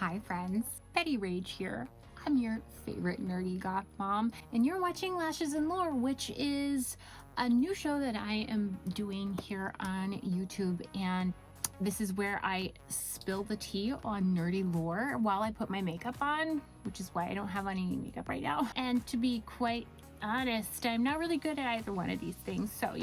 Hi friends, Betty Rage here. I'm your favorite nerdy goth mom, and you're watching Lashes and Lore, which is a new show that I am doing here on YouTube, and this is where I spill the tea on nerdy lore while I put my makeup on, which is why I don't have any makeup right now. And to be quite honest, I'm not really good at either one of these things, so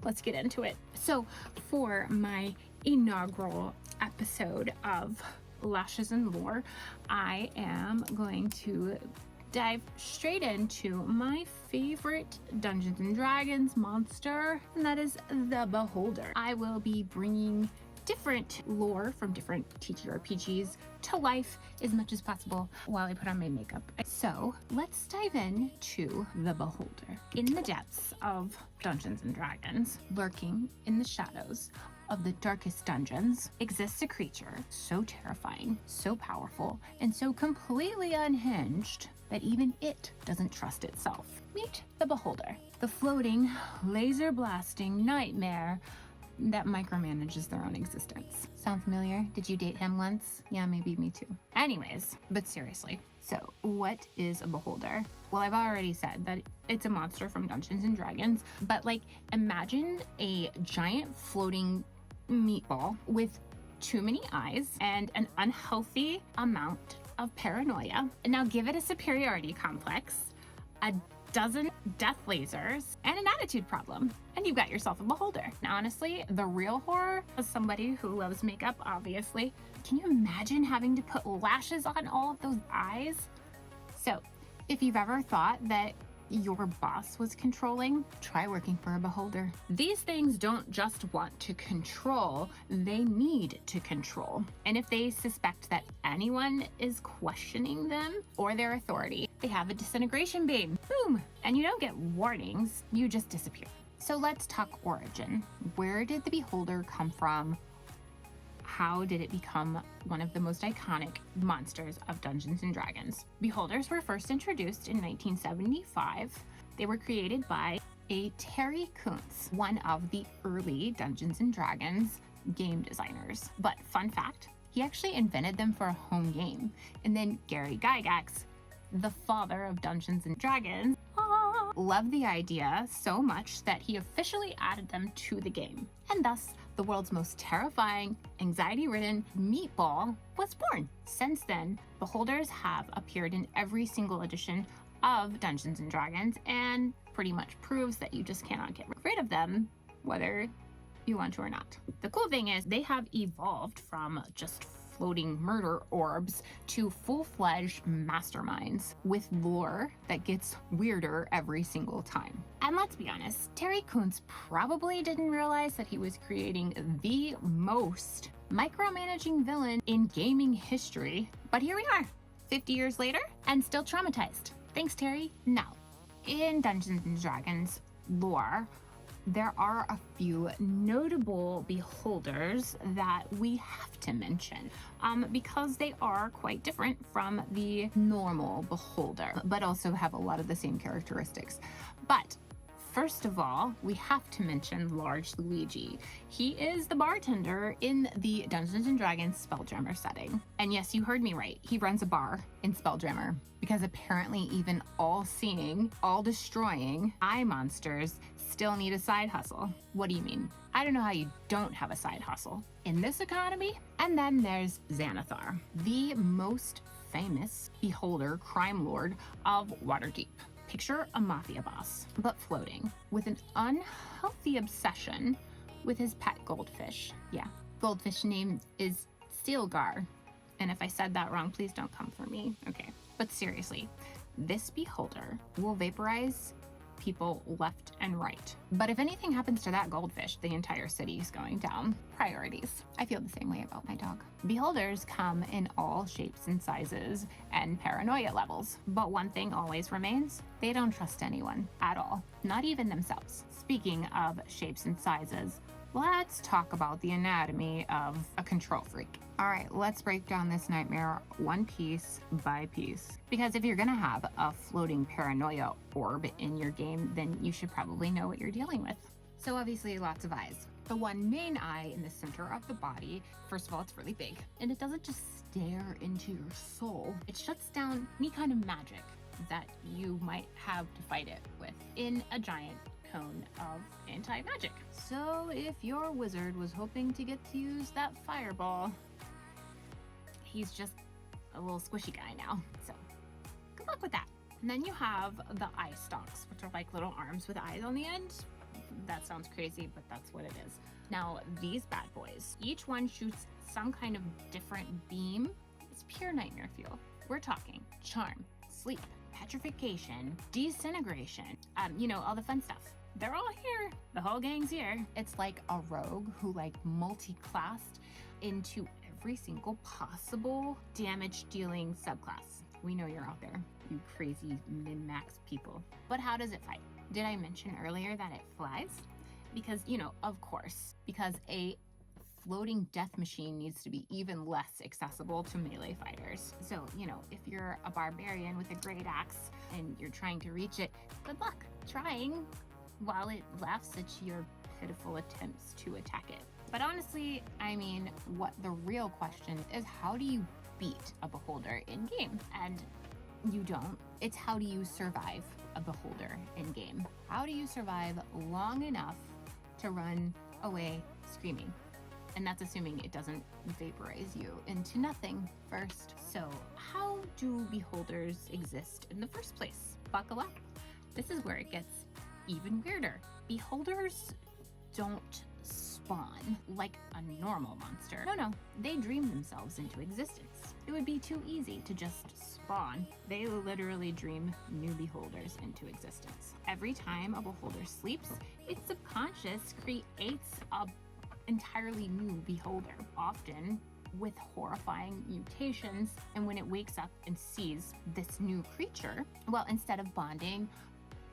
let's get into it. So for my inaugural episode of Lashes and Lore, I am going to dive straight into my favorite Dungeons and Dragons monster, and that is the Beholder. I will be bringing different lore from different TTRPGs to life as much as possible while I put on my makeup. So let's dive into the Beholder. In the depths of Dungeons and Dragons, lurking in the shadows of the darkest dungeons, exists a creature so terrifying, so powerful, and so completely unhinged that even it doesn't trust itself. Meet the Beholder, the floating, laser-blasting nightmare that micromanages their own existence. Sound familiar? Did you date him once? Yeah, maybe me too. Anyways, but seriously, so what is a Beholder? Well, I've already said that it's a monster from Dungeons and Dragons, but imagine a giant floating meatball with too many eyes and an unhealthy amount of paranoia. And now give it a superiority complex, a dozen death lasers, and an attitude problem, and you've got yourself a Beholder. Now, honestly, the real horror, as somebody who loves makeup, obviously, can you imagine having to put lashes on all of those eyes? So, if you've ever thought that your boss was controlling, try working for a Beholder. These things don't just want to control, they need to control. And if they suspect that anyone is questioning them or their authority, they have a disintegration beam. Boom! And you don't get warnings, you just disappear. So let's talk origin. Where did the Beholder come from? How did it become one of the most iconic monsters of Dungeons and Dragons? Beholders were first introduced in 1975. They were created by a Terry Kuntz, one of the early Dungeons and Dragons game designers. But fun fact, he actually invented them for a home game. And then Gary Gygax, the father of Dungeons and Dragons, loved the idea so much that he officially added them to the game. And thus, the world's most terrifying, anxiety-ridden meatball was born. Since then, Beholders have appeared in every single edition of Dungeons and Dragons, and pretty much proves that you just cannot get rid of them, whether you want to or not. The cool thing is they have evolved from just floating murder orbs to full-fledged masterminds with lore that gets weirder every single time. And let's be honest, Terry Kuntz probably didn't realize that he was creating the most micromanaging villain in gaming history. But here we are, 50 years later, and still traumatized. Thanks, Terry. Now, in Dungeons and Dragons lore, there are a few notable Beholders that we have to mention because they are quite different from the normal Beholder, but also have a lot of the same characteristics. But first of all, we have to mention Large Luigi. He is the bartender in the Dungeons and Dragons Spelljammer setting. And yes, you heard me right. He runs a bar in Spelljammer because apparently even all-seeing, all-destroying eye monsters still need a side hustle. What do you mean? I don't know how you don't have a side hustle in this economy. And then there's Xanathar, the most famous Beholder crime lord of Waterdeep. Picture a mafia boss, but floating, with an unhealthy obsession with his pet goldfish. Yeah, goldfish name is Stilgar. And if I said that wrong, please don't come for me. Okay, but seriously, this Beholder will vaporize people left and right. But if anything happens to that goldfish, the entire city is going down. Priorities. I feel the same way about my dog. Beholders come in all shapes and sizes and paranoia levels. But one thing always remains, they don't trust anyone at all, not even themselves. Speaking of shapes and sizes, let's talk about the anatomy of a control freak. All right, let's break down this nightmare one piece by piece. Because if you're gonna have a floating paranoia orb in your game, then you should probably know what you're dealing with. So obviously lots of eyes. The one main eye in the center of the body, first of all, it's really big, and it doesn't just stare into your soul. It shuts down any kind of magic that you might have to fight it with in a giant cone of anti-magic. So if your wizard was hoping to get to use that fireball, he's just a little squishy guy now. So good luck with that. And then you have the eye stalks, which are like little arms with eyes on the end. That sounds crazy, but that's what it is. Now, these bad boys, each one shoots some kind of different beam. It's pure nightmare fuel. We're talking charm, sleep, petrification, disintegration, all the fun stuff. They're all here. The whole gang's here. It's like a rogue who multi-classed into every single possible damage-dealing subclass. We know you're out there, you crazy min-max people. But how does it fight? Did I mention earlier that it flies? Because, of course, because a floating death machine needs to be even less accessible to melee fighters. So, if you're a barbarian with a great axe and you're trying to reach it, good luck trying while it laughs at your pitiful attempts to attack it. But honestly, what the real question is, how do you beat a beholder in game? And you don't. It's how do you survive a beholder in game? How do you survive long enough to run away screaming? And that's assuming it doesn't vaporize you into nothing first. So how do beholders exist in the first place? Buckle up. This is where it gets even weirder. Beholders don't spawn like a normal monster. No, they dream themselves into existence. It would be too easy to just spawn. They literally dream new beholders into existence. Every time a beholder sleeps, its subconscious creates a entirely new beholder, often with horrifying mutations. And when it wakes up and sees this new creature, well, instead of bonding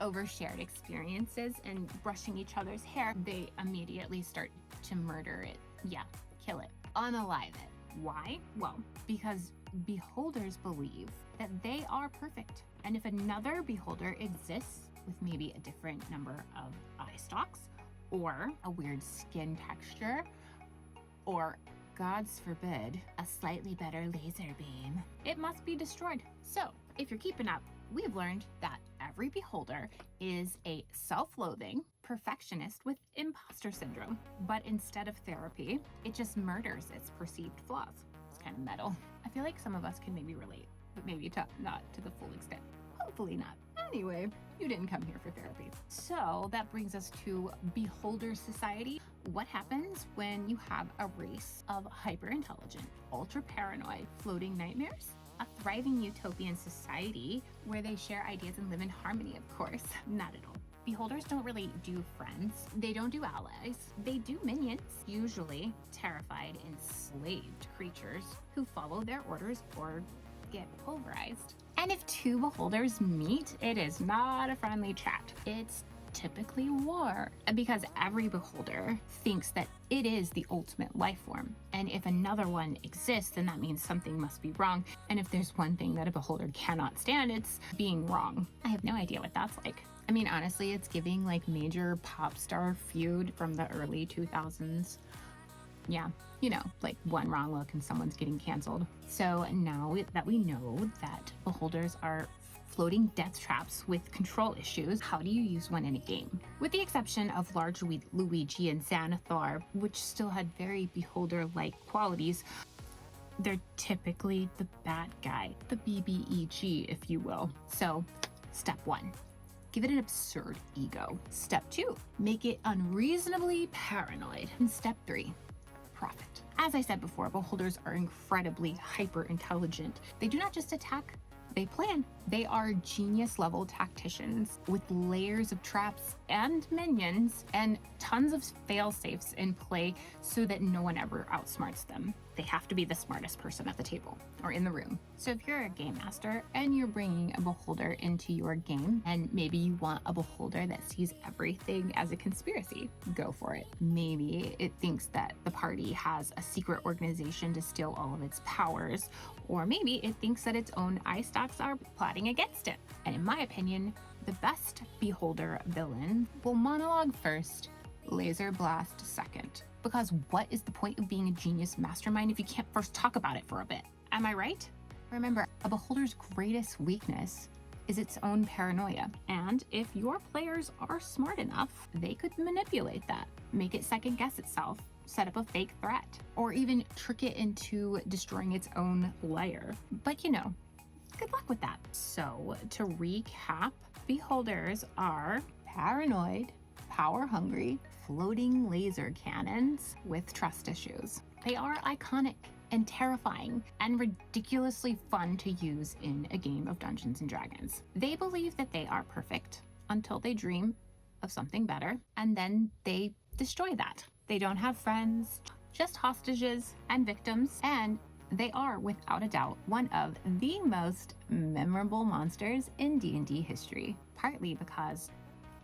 over shared experiences and brushing each other's hair, they immediately start to murder it. Yeah, kill it, unalive it. Why? Well, because beholders believe that they are perfect. And if another beholder exists with maybe a different number of eye stalks, or a weird skin texture, or, God's forbid, a slightly better laser beam, it must be destroyed. So, if you're keeping up, we've learned that every beholder is a self-loathing perfectionist with imposter syndrome. But instead of therapy, it just murders its perceived flaws. It's kind of metal. I feel like some of us can maybe relate, but maybe not to the full extent. Hopefully not. Anyway, you didn't come here for therapy. So that brings us to Beholder Society. What happens when you have a race of hyper-intelligent, ultra-paranoid floating nightmares? A thriving utopian society where they share ideas and live in harmony, of course. Not at all. Beholders don't really do friends. They don't do allies. They do minions, usually terrified, enslaved creatures who follow their orders or get pulverized. And if two beholders meet, it is not a friendly chat. It's typically war, because every beholder thinks that it is the ultimate life form. And if another one exists, then that means something must be wrong. And if there's one thing that a beholder cannot stand, it's being wrong. I have no idea what that's like. Honestly, it's giving major pop star feud from the early 2000s. Yeah, one wrong look and someone's getting canceled. So now that we know that beholders are floating death traps with control issues, how do you use one in a game? With the exception of large Luigi and Xanathar, which still had very beholder-like qualities, they're typically the bad guy, the BBEG, if you will. So, step 1. Give it an absurd ego. Step 2. Make it unreasonably paranoid. And step 3. Profit. As I said before, beholders are incredibly hyper-intelligent. They do not just attack, they plan. They are genius-level tacticians with layers of traps and minions and tons of fail-safes in play so that no one ever outsmarts them. They have to be the smartest person at the table or in the room. So if you're a game master and you're bringing a beholder into your game, and maybe you want a beholder that sees everything as a conspiracy, go for it. Maybe it thinks that the party has a secret organization to steal all of its powers, or maybe it thinks that its own eye stalks are plotting against it. And in my opinion, the best beholder villain will monologue first laser blast second. Because what is the point of being a genius mastermind if you can't first talk about it for a bit? Am I right? Remember, a beholder's greatest weakness is its own paranoia. And if your players are smart enough, they could manipulate that, make it second guess itself, set up a fake threat, or even trick it into destroying its own lair. But you know, good luck with that. So to recap, beholders are paranoid, power-hungry, floating laser cannons with trust issues. They are iconic and terrifying and ridiculously fun to use in a game of Dungeons & Dragons. They believe that they are perfect until they dream of something better, and then they destroy that. They don't have friends, just hostages and victims, and they are, without a doubt, one of the most memorable monsters in D&D history, partly because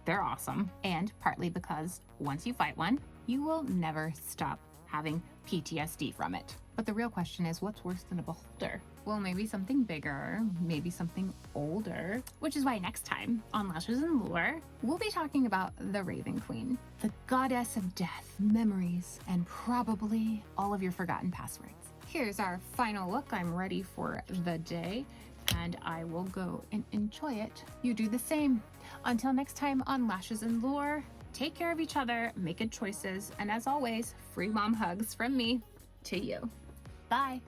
they're awesome, and partly because once you fight one, you will never stop having PTSD from it. But the real question is, what's worse than a beholder? Well, maybe something bigger, maybe something older, which is why next time on Lashes and Lore, we'll be talking about the Raven Queen, the goddess of death, memories, and probably all of your forgotten passwords. Here's our final look. I'm ready for the day, and I will go and enjoy it. You do the same. Until next time on Lashes and Lore, take care of each other, make good choices, and as always, free mom hugs from me to you. Bye.